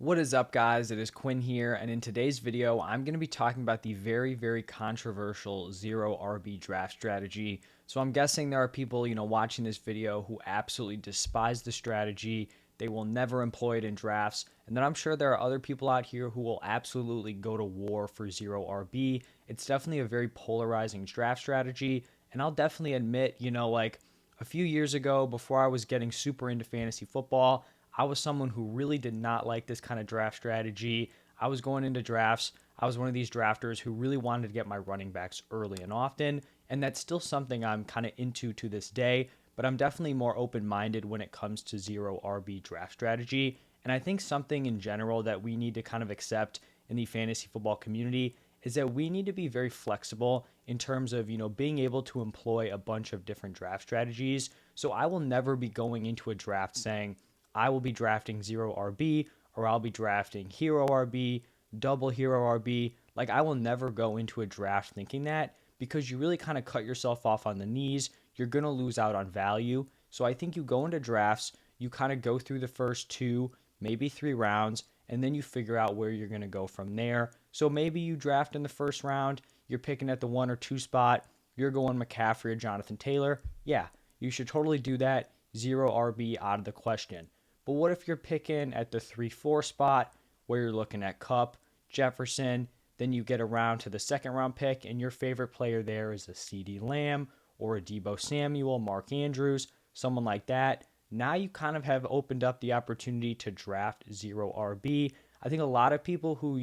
What is up, guys? It is Quinn here, and in today's video, I'm going to be talking about the very controversial zero RB draft strategy. So I'm guessing there are people, watching this video who absolutely despise the strategy. They will never employ it in drafts, and then I'm sure there are other people out here who will absolutely go to war for zero RB. It's definitely a very polarizing draft strategy, and I'll definitely admit, like a few years ago, before I was getting super into fantasy football, I was someone who really did not like this kind of draft strategy. I was going into drafts. I was one of these drafters who really wanted to get my running backs early and often. And that's still something I'm kind of into to this day. But I'm definitely more open minded when it comes to zero RB draft strategy. And I think something in general that we need to kind of accept in the fantasy football community is that we need to be very flexible in terms of, being able to employ a bunch of different draft strategies. So I will never be going into a draft saying, I will be drafting zero RB or I'll be drafting hero RB, double hero RB. Like, I will never go into a draft thinking that because you really kind of cut yourself off on the knees. You're going to lose out on value. So I think you go into drafts, you kind of go through the first two, maybe three rounds, and then you figure out where you're going to go from there. So maybe you draft in the first round, you're picking at the 1 or 2 spot, you're going McCaffrey or Jonathan Taylor. Yeah, you should totally do that. Zero RB out of the question. But what if you're picking at the 3-4 spot where you're looking at Kupp, Jefferson, then you get around to the second round pick and your favorite player there is a CeeDee Lamb or a Deebo Samuel, Mark Andrews, someone like that. Now you kind of have opened up the opportunity to draft zero RB. I think a lot of people who,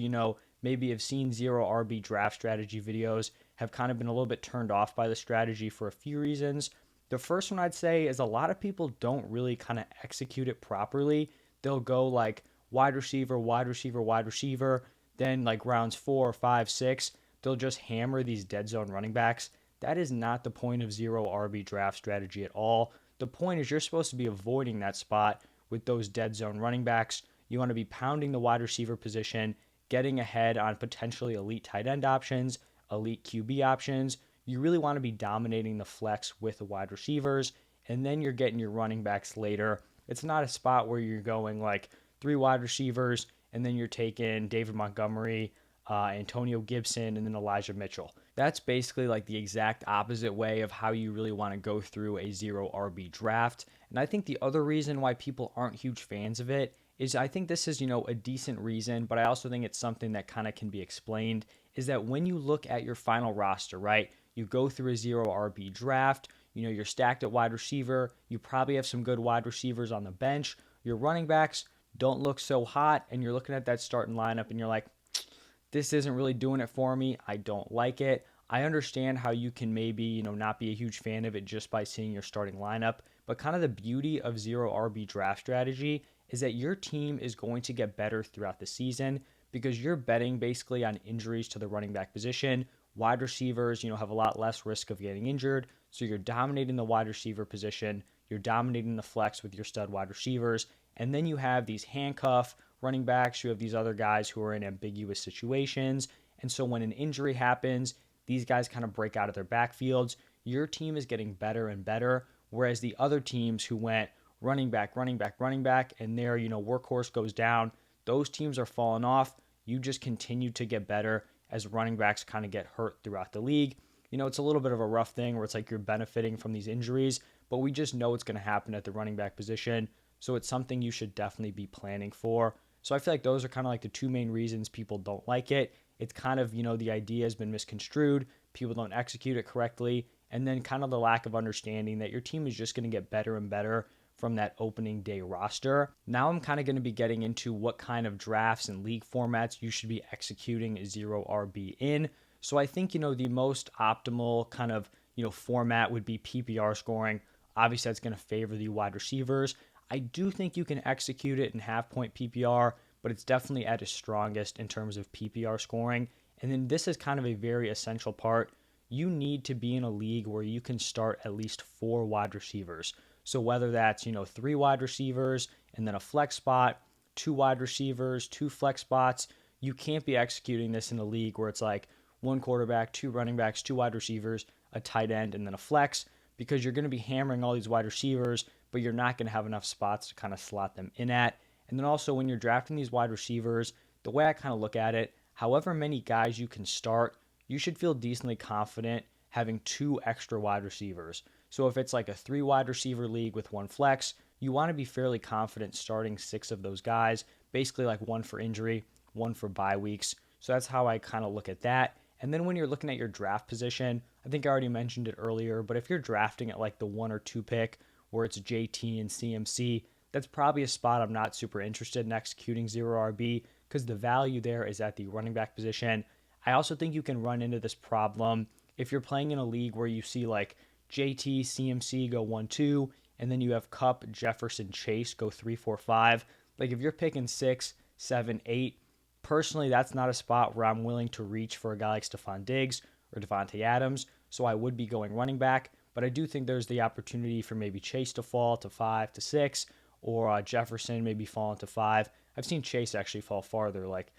maybe have seen zero RB draft strategy videos have kind of been a little bit turned off by the strategy for a few reasons. The first one I'd say is a lot of people don't really kind of execute it properly. They'll go like wide receiver, wide receiver, wide receiver. Then like rounds 4, 5, 6, they'll just hammer these dead zone running backs. That is not the point of zero RB draft strategy at all. The point is you're supposed to be avoiding that spot with those dead zone running backs. You want to be pounding the wide receiver position, getting ahead on potentially elite tight end options, elite QB options. You really want to be dominating the flex with the wide receivers, and then you're getting your running backs later. It's not a spot where you're going like three wide receivers, and then you're taking David Montgomery, Antonio Gibson, and then Elijah Mitchell. That's basically like the exact opposite way of how you really want to go through a zero RB draft. And I think the other reason why people aren't huge fans of it is I think this is, a decent reason, but I also think it's something that kind of can be explained is that when you look at your final roster, right? You go through a zero RB draft, you're stacked at wide receiver, you probably have some good wide receivers on the bench. Your running backs don't look so hot, and you're looking at that starting lineup and you're like, this isn't really doing it for me. I don't like it. I understand how you can maybe, not be a huge fan of it just by seeing your starting lineup, but kind of the beauty of zero RB draft strategy is that your team is going to get better throughout the season because you're betting basically on injuries to the running back position. Wide receivers, have a lot less risk of getting injured. So you're dominating the wide receiver position. You're dominating the flex with your stud wide receivers. And then you have these handcuff running backs. You have these other guys who are in ambiguous situations. And so when an injury happens, these guys kind of break out of their backfields. Your team is getting better and better. Whereas the other teams who went running back, running back, running back, and their, workhorse goes down, those teams are falling off. You just continue to get better as running backs kind of get hurt throughout the league. It's a little bit of a rough thing where it's like you're benefiting from these injuries, but we just know it's going to happen at the running back position. So it's something you should definitely be planning for. So I feel like those are kind of like the two main reasons people don't like it. It's kind of, the idea has been misconstrued. People don't execute it correctly. And then kind of the lack of understanding that your team is just going to get better and better from that opening day roster. Now I'm kind of going to be getting into what kind of drafts and league formats you should be executing zero RB in. So I think, the most optimal kind of, format would be PPR scoring. Obviously, that's going to favor the wide receivers. I do think you can execute it in half point PPR, but it's definitely at its strongest in terms of PPR scoring. And then this is kind of a very essential part. You need to be in a league where you can start at least 4 wide receivers. So whether that's, 3 wide receivers and then a flex spot, 2 wide receivers, 2 flex spots, you can't be executing this in a league where it's like 1 quarterback, 2 running backs, 2 wide receivers, a tight end, and then a flex because you're going to be hammering all these wide receivers, but you're not going to have enough spots to kind of slot them in at. And then also when you're drafting these wide receivers, the way I kind of look at it, however many guys you can start, you should feel decently confident having two extra wide receivers. So if it's like a three wide receiver league with one flex, you want to be fairly confident starting six of those guys, basically like one for injury, one for bye weeks. So that's how I kind of look at that. And then when you're looking at your draft position, I think I already mentioned it earlier, but if you're drafting at like the 1 or 2 pick where it's JT and CMC, that's probably a spot I'm not super interested in executing zero RB because the value there is at the running back position. I also think you can run into this problem if you're playing in a league where you see like JT, CMC go 1-2, and then you have Cup, Jefferson, Chase go 3-4-5. Like if you're picking 6, 7, 8, personally, that's not a spot where I'm willing to reach for a guy like Stephon Diggs or Devontae Adams. So I would be going running back, but I do think there's the opportunity for maybe Chase to fall to 5 to 6, or Jefferson maybe falling to 5. I've seen Chase actually fall farther, like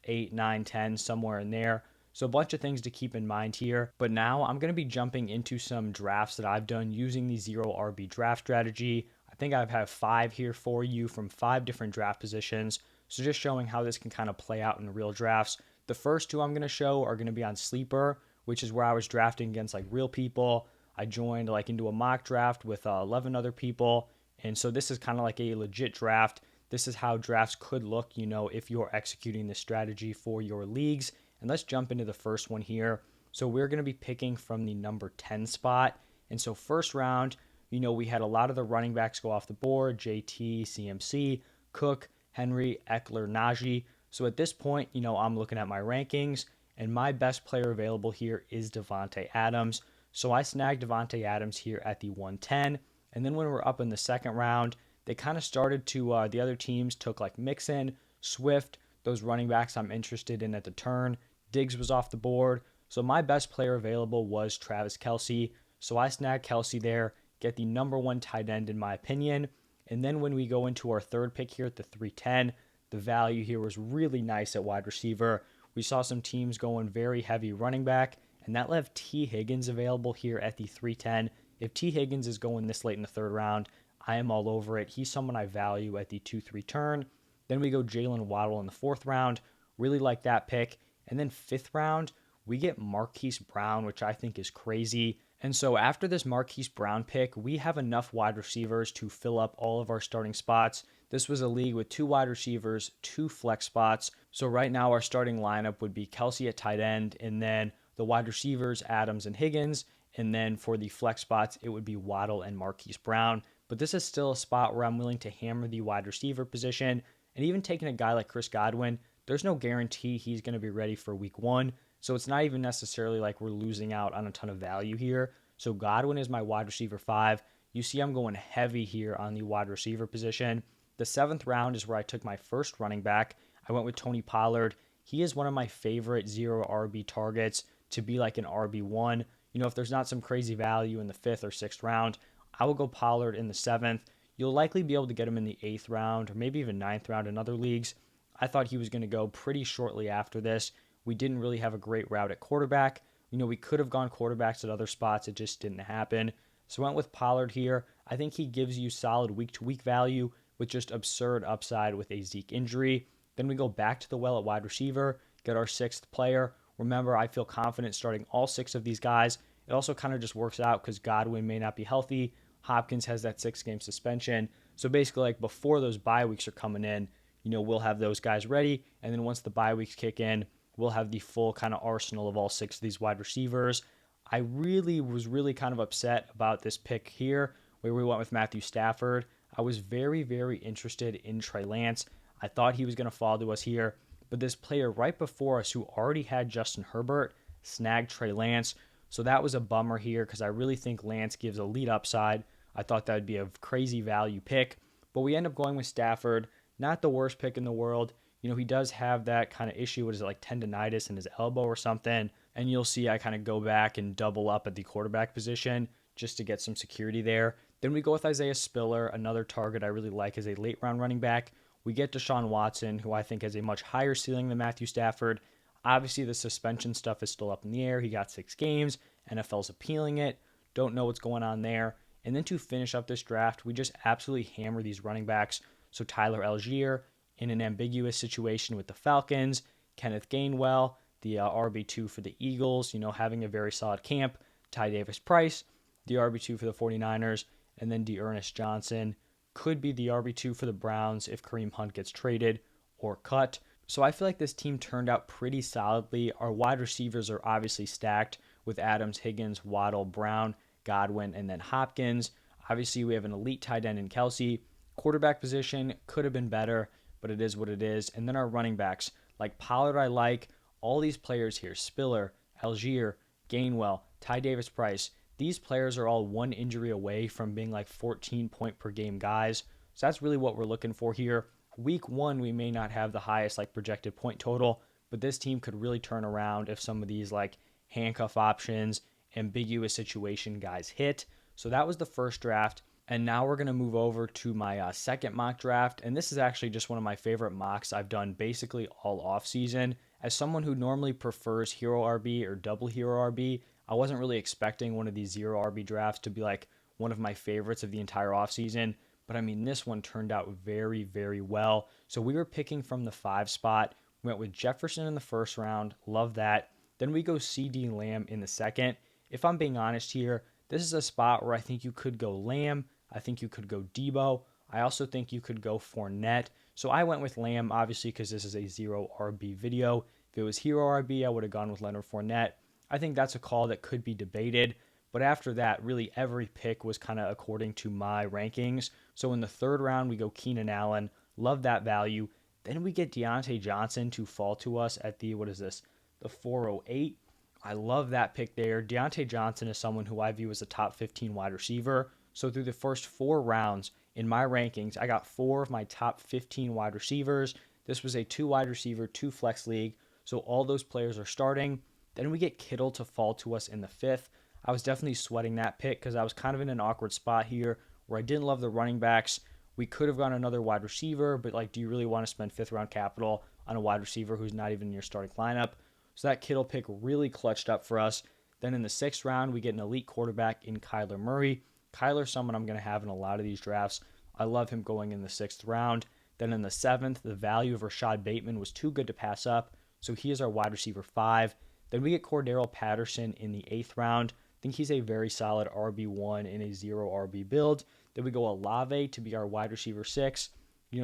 8, 9, 10, somewhere in there. So a bunch of things to keep in mind here. But now I'm going to be jumping into some drafts that I've done using the zero RB draft strategy. I think I have 5 here for you from 5 different draft positions. So just showing how this can kind of play out in real drafts. The first 2 I'm going to show are going to be on Sleeper, which is where I was drafting against like real people. I joined like into a mock draft with 11 other people. And so this is kind of like a legit draft. This is how drafts could look, if you're executing this strategy for your leagues. And let's jump into the first one here. So we're going to be picking from the number 10 spot. And so first round, we had a lot of the running backs go off the board: JT, CMC, Cook, Henry, Eckler, Najee. So at this point, I'm looking at my rankings, and my best player available here is Davante Adams. So I snagged Davante Adams here at the 110. And then when we're up in the second round, they kind of started to, the other teams took like Mixon, Swift, those running backs I'm interested in at the turn. Diggs was off the board. So my best player available was Travis Kelce. So I snagged Kelce there, get the number 1 tight end in my opinion. And then when we go into our third pick here at the 310, the value here was really nice at wide receiver. We saw some teams going very heavy running back, and that left T. Higgins available here at the 310. If T. Higgins is going this late in the third round, I am all over it. He's someone I value at the 2-3 turn. Then we go Jalen Waddle in the fourth round. Really like that pick. And then fifth round, we get Marquise Brown, which I think is crazy. And so after this Marquise Brown pick, we have enough wide receivers to fill up all of our starting spots. This was a league with 2 wide receivers, 2 flex spots. So right now our starting lineup would be Kelce at tight end, and then the wide receivers, Adams and Higgins. And then for the flex spots, it would be Waddle and Marquise Brown. But this is still a spot where I'm willing to hammer the wide receiver position. And even taking a guy like Chris Godwin, there's no guarantee he's going to be ready for week 1. So it's not even necessarily like we're losing out on a ton of value here. So Godwin is my wide receiver 5. You see I'm going heavy here on the wide receiver position. The 7th round is where I took my first running back. I went with Tony Pollard. He is one of my favorite zero RB targets to be like an RB1. If there's not some crazy value in the 5th or 6th round, I will go Pollard in the 7th. You'll likely be able to get him in the 8th round or maybe even 9th round in other leagues. I thought he was going to go pretty shortly after this. We didn't really have a great route at quarterback. We could have gone quarterbacks at other spots. It just didn't happen. So I went with Pollard here. I think he gives you solid week-to-week value with just absurd upside with a Zeke injury. Then we go back to the well at wide receiver, get our 6th player. Remember, I feel confident starting all 6 of these guys. It also kind of just works out because Godwin may not be healthy. Hopkins has that 6-game suspension. So basically, like before those bye weeks are coming in, we'll have those guys ready. And then once the bye weeks kick in, we'll have the full kind of arsenal of all 6 of these wide receivers. I was really kind of upset about this pick here where we went with Matthew Stafford. I was very, very interested in Trey Lance. I thought he was going to fall to us here. But this player right before us who already had Justin Herbert snagged Trey Lance. So that was a bummer here because I really think Lance gives elite upside. I thought that would be a crazy value pick. But we end up going with Stafford. Not the worst pick in the world. He does have that kind of issue. What is it, like tendonitis in his elbow or something? And you'll see I kind of go back and double up at the quarterback position just to get some security there. Then we go with Isaiah Spiller, another target I really like as a late round running back. We get Deshaun Watson, who I think has a much higher ceiling than Matthew Stafford. Obviously, the suspension stuff is still up in the air. He got 6 games. NFL's appealing it. Don't know what's going on there. And then to finish up this draft, we just absolutely hammer these running backs. So Tyler Algier in an ambiguous situation with the Falcons, Kenneth Gainwell, the RB2 for the Eagles, having a very solid camp, Ty Davis Price, the RB2 for the 49ers, and then D'Ernest Johnson could be the RB2 for the Browns if Kareem Hunt gets traded or cut. So I feel like this team turned out pretty solidly. Our wide receivers are obviously stacked with Adams, Higgins, Waddle, Brown, Godwin, and then Hopkins. Obviously, we have an elite tight end in Kelsey. Quarterback position could have been better, but it is what it is. And then our running backs, like Pollard, I like. All these players here, Spiller, Algier, Gainwell, Ty Davis Price, these players are all one injury away from being like 14 point per game guys. So that's really what we're looking for here. Week 1, we may not have the highest like projected point total, but this team could really turn around if some of these like handcuff options, ambiguous situation guys hit. So that was the first draft. And now we're going to move over to my second mock draft. And this is actually just one of my favorite mocks I've done basically all off season. As someone who normally prefers hero RB or double hero RB, I wasn't really expecting one of these zero RB drafts to be like one of my favorites of the entire offseason. But I mean, this one turned out very, very well. So we were picking from the 5 spot. We went with Jefferson in the first round. Love that. Then we go CD Lamb in the second. If I'm being honest here, this is a spot where I think you could go Lamb. I think you could go Debo. I also think you could go Fournette. So I went with Lamb, obviously, because this is a zero RB video. If it was hero RB, I would have gone with Leonard Fournette. I think that's a call that could be debated. But after that, really every pick was kind of according to my rankings. So in the third round, we go Keenan Allen. Love that value. Then we get Deontay Johnson to fall to us at the 408. I love that pick there. Deontay Johnson is someone who I view as a top 15 wide receiver. So through the first 4 rounds in my rankings, I got 4 of my top 15 wide receivers. This was a 2 wide receiver, 2 flex league. So all those players are starting. Then we get Kittle to fall to us in the 5th. I was definitely sweating that pick because I was kind of in an awkward spot here where I didn't love the running backs. We could have gone another wide receiver, but do you really want to spend 5th round capital on a wide receiver who's not even in your starting lineup? So that Kittle pick really clutched up for us. Then in the 6th round, we get an elite quarterback in Kyler Murray. Kyler's someone I'm going to have in a lot of these drafts. I love him going in the 6th round. Then in the 7th, the value of Rashad Bateman was too good to pass up. So he is our wide receiver 5. Then we get Cordero Patterson in the 8th round. I think he's a very solid RB1 in a zero RB build. Then we go Olave to be our wide receiver 6.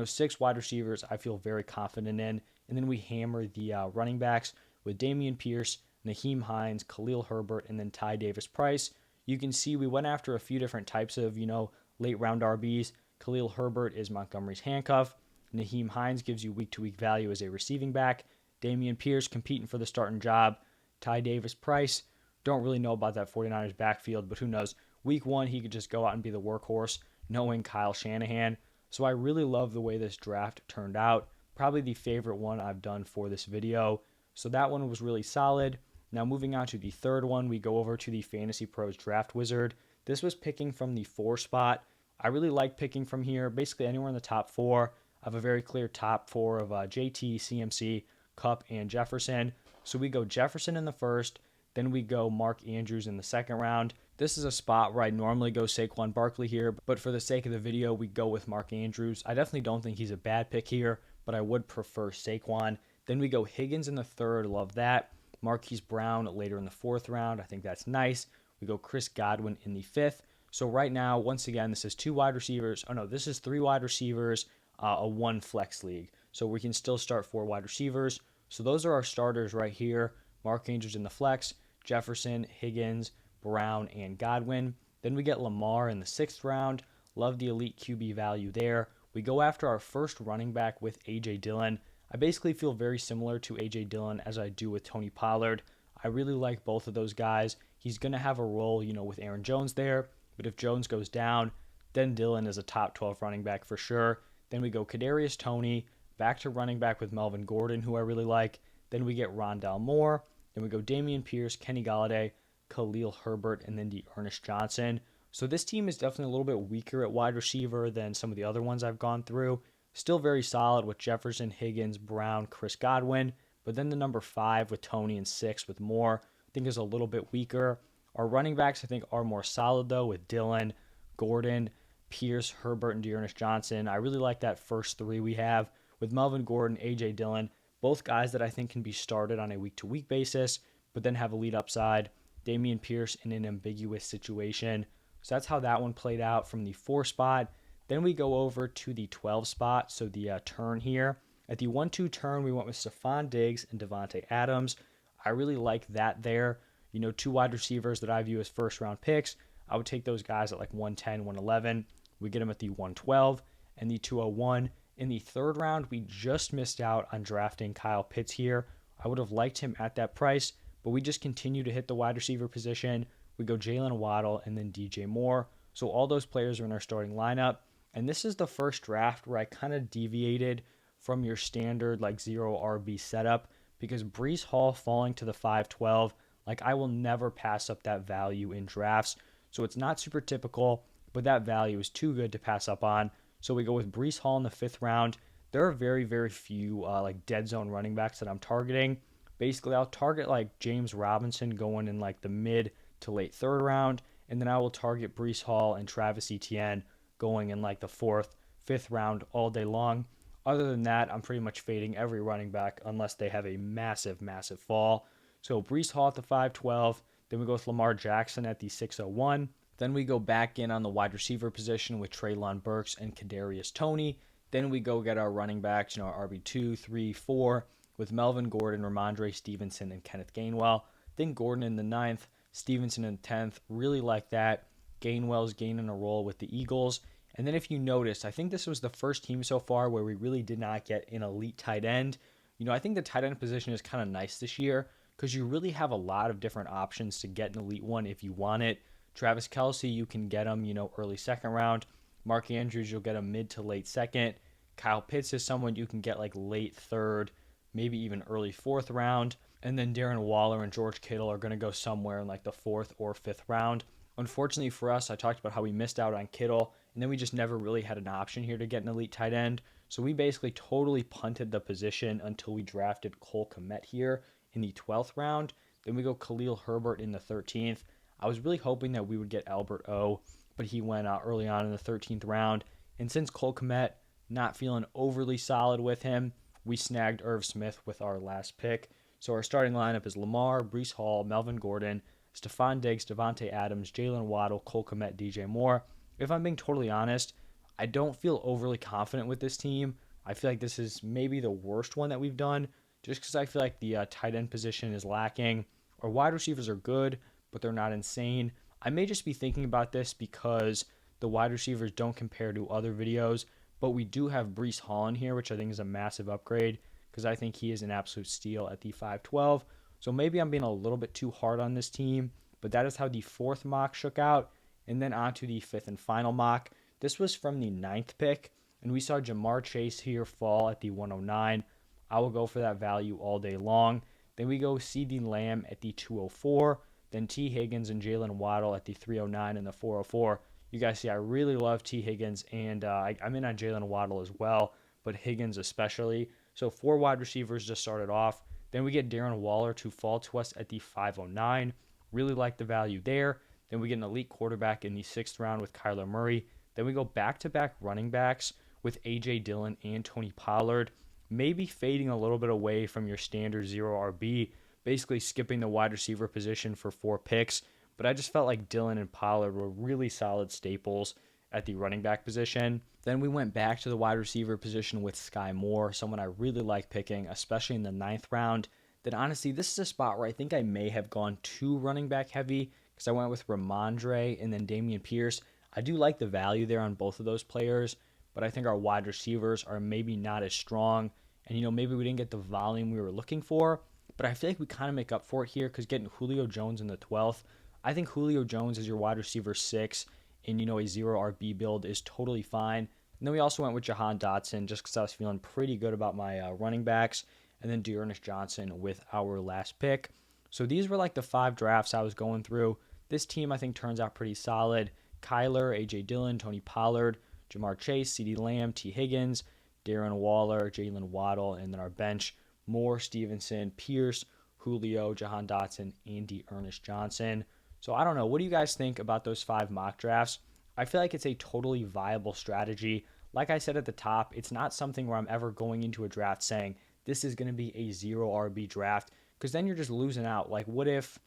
6 wide receivers I feel very confident in. And then we hammer the running backs with Dameon Pierce, Naheem Hines, Khalil Herbert, and then Ty Davis Price. You can see we went after a few different types of, late round RBs. Khalil Herbert is Montgomery's handcuff. Naheem Hines gives you week-to-week value as a receiving back. Dameon Pierce competing for the starting job. Ty Davis Price, don't really know about that 49ers backfield, but who knows. Week 1, he could just go out and be the workhorse, knowing Kyle Shanahan. So I really love the way this draft turned out. Probably the favorite one I've done for this video. So that one was really solid. Now moving on to the third one, we go over to the Fantasy Pros Draft Wizard. This was picking from the 4 spot. I really like picking from here, basically anywhere in the top 4. I have a very clear top 4 of JT, CMC, Kupp, and Jefferson. So we go Jefferson in the first, then we go Mark Andrews in the second round. This is a spot where I normally go Saquon Barkley here, but for the sake of the video, we go with Mark Andrews. I definitely don't think he's a bad pick here, but I would prefer Saquon. Then we go Higgins in the third, love that. Marquise Brown later in the 4th round, I think that's nice. We go Chris Godwin in the 5th. So right now, once again, this is 2 wide receivers. Oh no, this is 3 wide receivers, a 1 flex league. So we can still start 4 wide receivers. So those are our starters right here. Mark Andrews in the flex, Jefferson, Higgins, Brown, and Godwin. Then we get Lamar in the 6th round. Love the elite QB value there. We go after our first running back with A.J. Dillon. I basically feel very similar to A.J. Dillon as I do with Tony Pollard. I really like both of those guys. He's going to have a role, with Aaron Jones there. But if Jones goes down, then Dillon is a top 12 running back for sure. Then we go Kadarius Toney, back to running back with Melvin Gordon, who I really like. Then we get Rondale Moore. Then we go Dameon Pierce, Kenny Golladay, Khalil Herbert, and then D'Ernest Johnson. So this team is definitely a little bit weaker at wide receiver than some of the other ones I've gone through. Still very solid with Jefferson, Higgins, Brown, Chris Godwin. But then the number 5 with Toney and 6 with Moore, I think is a little bit weaker. Our running backs, I think, are more solid, though, with Dillon, Gordon, Pierce, Herbert, and Dearness Johnson. I really like that first three we have with Melvin Gordon, A.J. Dillon, both guys that I think can be started on a week-to-week basis, but then have elite upside. Dameon Pierce in an ambiguous situation. So that's how that one played out from the 4 spot. Then we go over to the 12 spot, so the turn here. At the 1-2 turn, we went with Stefon Diggs and Davante Adams. I really like that there. You know, 2 wide receivers that I view as first-round picks. I would take those guys at like 110, 111. We get them at the 112 and the 201. In the 3rd round, we just missed out on drafting Kyle Pitts here. I would have liked him at that price, but we just continue to hit the wide receiver position. We go Jalen Waddle and then DJ Moore. So all those players are in our starting lineup. And this is the first draft where I kind of deviated from your standard like 0 RB setup because Breece Hall falling to the 512, like I will never pass up that value in drafts. So it's not super typical, but that value is too good to pass up on. So we go with Breece Hall in the 5th round. There are very, very few like dead zone running backs that I'm targeting. Basically, I'll target like James Robinson going in like the mid to late 3rd round, and then I will target Breece Hall and Travis Etienne going in like the 4th, 5th round all day long. Other than that, I'm pretty much fading every running back unless they have a massive, massive fall. So Breece Hall at the 512, then we go with Lamar Jackson at the 601. Then we go back in on the wide receiver position with Treylon Burks and Kadarius Toney. Then we go get our running backs, you know, our RB2, 3, 4 with Melvin Gordon, Ramondre Stevenson, and Kenneth Gainwell. Then Gordon in the 9th, Stevenson in the 10th. Really like that. Gainwell's gaining a role with the Eagles. And then if you notice, I think this was the first team so far where we really did not get an elite tight end. You know, I think the tight end position is kind of nice this year because you really have a lot of different options to get an elite one if you want it. Travis Kelce, you can get him, you know, early 2nd round. Mark Andrews, you'll get him mid to late 2nd. Kyle Pitts is someone you can get like late 3rd, maybe even early 4th round. And then Darren Waller and George Kittle are going to go somewhere in like the 4th or 5th round. Unfortunately for us, I talked about how we missed out on Kittle, and then we just never really had an option here to get an elite tight end. So we basically totally punted the position until we drafted Cole Kmet here in the 12th round. Then we go Khalil Herbert in the 13th. I was really hoping that we would get Albert O, but he went out early on in the 13th round. And since Cole Kmet, not feeling overly solid with him, we snagged Irv Smith with our last pick. So our starting lineup is Lamar, Breece Hall, Melvin Gordon, Stefon Diggs, Davante Adams, Jalen Waddle, Cole Kmet, DJ Moore. If I'm being totally honest, I don't feel overly confident with this team. I feel like this is maybe the worst one that we've done just because I feel like the tight end position is lacking. Our wide receivers are good, but they're not insane. I may just be thinking about this because the wide receivers don't compare to other videos, but we do have Breece Hall in here, which I think is a massive upgrade because I think he is an absolute steal at the 512. So maybe I'm being a little bit too hard on this team, but that is how the 4th mock shook out. And then on to the 5th and final mock. This was from the 9th pick, and we saw Jamar Chase here fall at the 109. I will go for that value all day long. Then we go CeeDee Lamb at the 204. Then T. Higgins and Jalen Waddle at the 309 and the 404. You guys see, I really love T. Higgins, and I'm in on Jalen Waddle as well, but Higgins especially. So 4 wide receivers just started off. Then we get Darren Waller to fall to us at the 509. Really like the value there. Then we get an elite quarterback in the 6th round with Kyler Murray. Then we go back-to-back running backs with A.J. Dillon and Tony Pollard. Maybe fading a little bit away from your standard 0 RB, basically skipping the wide receiver position for 4 picks. But I just felt like Dillon and Pollard were really solid staples at the running back position. Then we went back to the wide receiver position with Sky Moore, someone I really like picking, especially in the 9th round. Then honestly, this is a spot where I think I may have gone too running back heavy because I went with Ramondre and then Dameon Pierce. I do like the value there on both of those players, but I think our wide receivers are maybe not as strong. And, you know, maybe we didn't get the volume we were looking for, but I feel like we kind of make up for it here because getting Julio Jones in the 12th, I think Julio Jones is your wide receiver 6 in, you know, a 0 RB build is totally fine. And then we also went with Jahan Dotson just because I was feeling pretty good about my running backs. And then Dearness Johnson with our last pick. So these were like the 5 drafts I was going through. This team I think turns out pretty solid. Kyler, A.J. Dillon, Tony Pollard, Jamar Chase, CeeDee Lamb, T. Higgins, Darren Waller, Jalen Waddle, and then our bench, Moore, Stevenson, Pierce, Julio, Jahan Dotson, and Dearness Johnson. So I don't know. What do you guys think about those 5 mock drafts? I feel like it's a totally viable strategy. Like I said at the top, it's not something where I'm ever going into a draft saying this is going to be a zero RB draft, because then you're just losing out. Like, what if,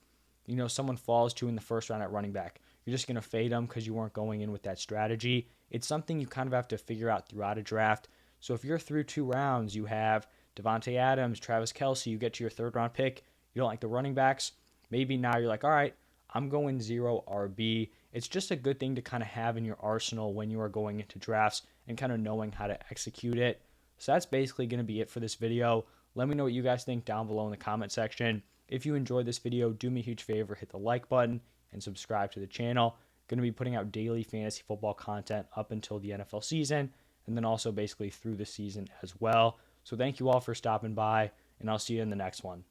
someone falls to in the first round at running back? You're just going to fade them because you weren't going in with that strategy. It's something you kind of have to figure out throughout a draft. So if you're through 2 rounds, you have Devontae Adams, Travis Kelce, you get to your third round pick, you don't like the running backs, maybe now you're like, all right, I'm going zero RB. It's just a good thing to kind of have in your arsenal when you are going into drafts and kind of knowing how to execute it. So that's basically going to be it for this video. Let me know what you guys think down below in the comment section. If you enjoyed this video, do me a huge favor, hit the like button and subscribe to the channel. Going to be putting out daily fantasy football content up until the NFL season, and then also basically through the season as well. So thank you all for stopping by, and I'll see you in the next one.